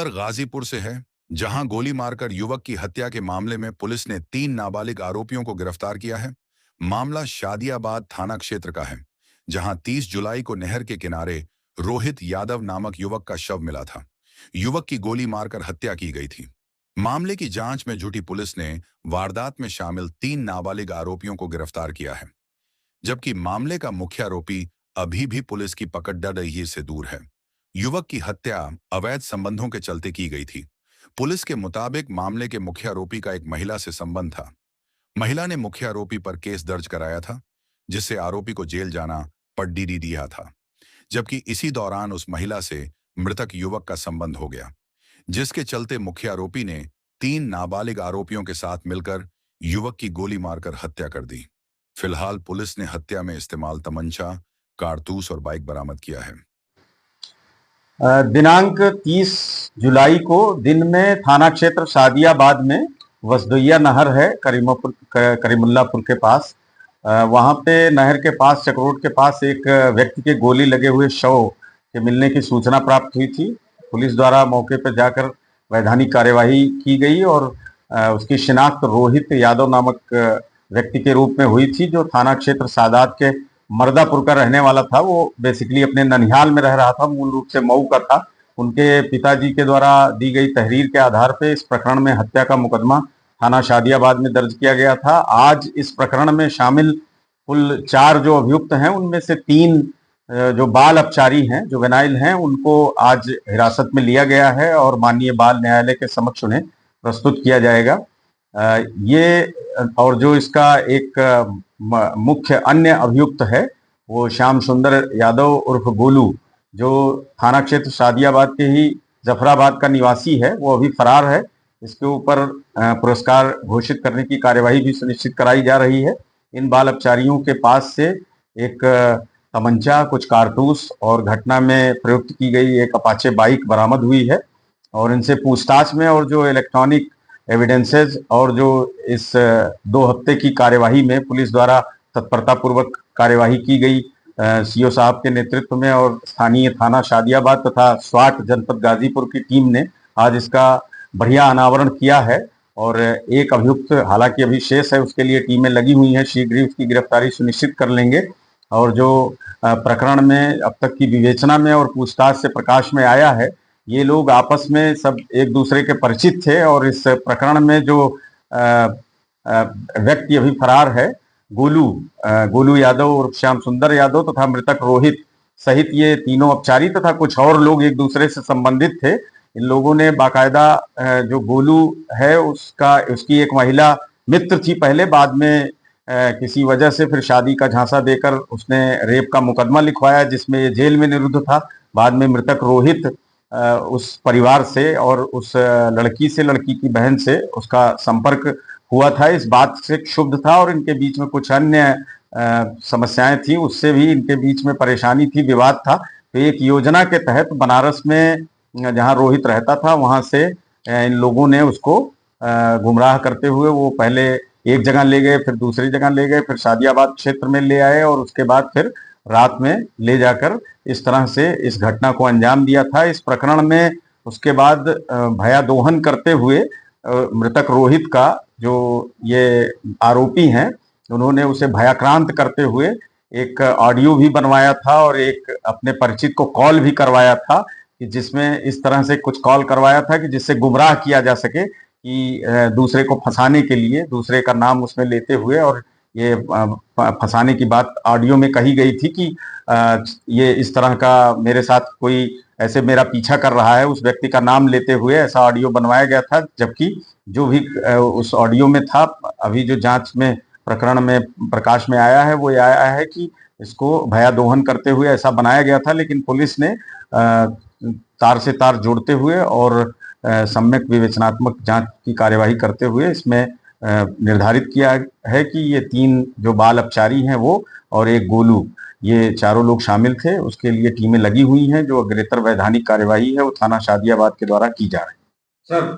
खबर गाजीपुर से है, जहां गोली मारकर युवक की हत्या के मामले में पुलिस ने 3 नाबालिग आरोपियों को गिरफ्तार किया है। मामला शादियाबाद थाना क्षेत्र का है, जहां 30 जुलाई को नहर के किनारे रोहित यादव नामक युवक का शव मिला था। युवक की गोली मारकर हत्या की गई थी। मामले की जांच में जुटी पुलिस ने वारदात में शामिल 3 नाबालिग आरोपियों को गिरफ्तार किया है, जबकि मामले का मुख्य आरोपी अभी भी पुलिस की पकड़ डर रही से दूर है। युवक की हत्या अवैध संबंधों के चलते की गई थी। पुलिस के मुताबिक मामले के मुख्य आरोपी का एक महिला से संबंध था। महिला ने मुख्य आरोपी पर केस दर्ज कराया था, जिससे आरोपी को जेल जाना पड़ दिया था। जबकि इसी दौरान उस महिला से मृतक युवक का संबंध हो गया, जिसके चलते मुख्य आरोपी ने 3 नाबालिग आरोपियों के साथ मिलकर युवक की गोली मारकर हत्या कर दी। फिलहाल पुलिस ने हत्या में इस्तेमाल तमंचा, कारतूस और बाइक बरामद किया है। दिनांक 30 जुलाई को दिन में थाना क्षेत्र शादियाबाद में वसदोइया नहर है करीमुल्लापुर के पास। वहां पे नहर के पास चक्रोट के पास एक व्यक्ति के गोली लगे हुए शव के मिलने की सूचना प्राप्त हुई थी। पुलिस द्वारा मौके पर जाकर वैधानिक कार्यवाही की गई और उसकी शिनाख्त रोहित यादव नामक व्यक्ति के रूप में हुई थी, जो थाना क्षेत्र सादात के मर्दापुर का रहने वाला था। वो बेसिकली अपने ननिहाल में रह रहा था, मूल रूप से मऊ का था। उनके पिताजी के द्वारा दी गई तहरीर के आधार पर इस प्रकरण में हत्या का मुकदमा थाना शादियाबाद में दर्ज किया गया था। आज इस प्रकरण में शामिल कुल 4 जो अभियुक्त हैं, उनमें से 3 जो बाल अपचारी हैं, जो वेनाइल हैं, उनको आज हिरासत में लिया गया है और माननीय बाल न्यायालय के समक्ष उन्हें प्रस्तुत किया जाएगा। ये और जो इसका एक मुख्य अन्य अभियुक्त है, वो श्याम सुंदर यादव उर्फ गोलू, जो थाना क्षेत्र शादियाबाद के ही जफराबाद का निवासी है, वो अभी फरार है। इसके ऊपर पुरस्कार घोषित करने की कार्यवाही भी सुनिश्चित कराई जा रही है। इन बाल अपचारियों के पास से एक तमंचा, कुछ कारतूस और घटना में प्रयुक्त की गई एक अपाचे बाइक बरामद हुई है। और इनसे पूछताछ में और जो इलेक्ट्रॉनिक एविडेंसेस और जो इस 2 हफ्ते की कार्यवाही में पुलिस द्वारा तत्परतापूर्वक कार्यवाही की गई सीओ साहब के नेतृत्व में और स्थानीय थाना शादियाबाद तथा स्वाट जनपद गाजीपुर की टीम ने आज इसका बढ़िया अनावरण किया है। और एक अभियुक्त हालांकि अभी शेष है, उसके लिए टीमें लगी हुई हैं, शीघ्र ही उसकी गिरफ्तारी सुनिश्चित कर लेंगे। और जो प्रकरण में अब तक की विवेचना में और पूछताछ से प्रकाश में आया है, ये लोग आपस में सब एक दूसरे के परिचित थे और इस प्रकरण में जो व्यक्ति अभी फरार है, गोलू यादव और श्याम सुंदर यादव तथा मृतक रोहित सहित ये तीनों अपचारी तथा कुछ और लोग एक दूसरे से संबंधित थे। इन लोगों ने बाकायदा जो गोलू है उसकी एक महिला मित्र थी पहले, बाद में किसी वजह से फिर शादी का झांसा देकर उसने रेप का मुकदमा लिखवाया, जिसमें ये जेल में निरुद्ध था। बाद में मृतक रोहित उस परिवार से और उस लड़की की बहन से उसका संपर्क हुआ था, इस बात से क्षुब्ध था और इनके बीच में कुछ अन्य समस्याएं थी, उससे भी इनके बीच में परेशानी थी, विवाद था। तो एक योजना के तहत बनारस में जहां रोहित रहता था, वहां से इन लोगों ने उसको गुमराह करते हुए वो पहले एक जगह ले गए, फिर दूसरी जगह ले गए, फिर शादियाबाद क्षेत्र में ले आए और उसके बाद फिर रात में ले जाकर इस तरह से इस घटना को अंजाम दिया था। इस प्रकरण में उसके बाद भयादोहन करते हुए मृतक रोहित का जो ये आरोपी हैं, उन्होंने उसे भयाक्रांत करते हुए एक ऑडियो भी बनवाया था और एक अपने परिचित को कॉल भी करवाया था, कि जिसमें इस तरह से कुछ कॉल करवाया था कि जिससे गुमराह किया जा सके, कि दूसरे को फंसाने के लिए दूसरे का नाम उसमें लेते हुए, और ये फंसाने की बात ऑडियो में कही गई थी कि ये इस तरह का मेरे साथ कोई ऐसे मेरा पीछा कर रहा है, उस व्यक्ति का नाम लेते हुए ऐसा ऑडियो बनवाया गया था। जबकि जो भी उस ऑडियो में था, अभी जो जांच में प्रकरण में प्रकाश में आया है, वो ये आया है कि इसको भयादोहन करते हुए ऐसा बनाया गया था। लेकिन पुलिस ने तार से तार जोड़ते हुए और सम्यक विवेचनात्मक जांच की कार्यवाही करते हुए इसमें निर्धारित किया है कि ये 3 जो बाल अपचारी हैं वो और एक गोलू, ये चारों लोग शामिल थे। उसके लिए टीमें लगी हुई हैं। जो अग्रेतर वैधानिक कार्यवाही है वो थाना शादियाबाद के द्वारा की जा रही है। सर,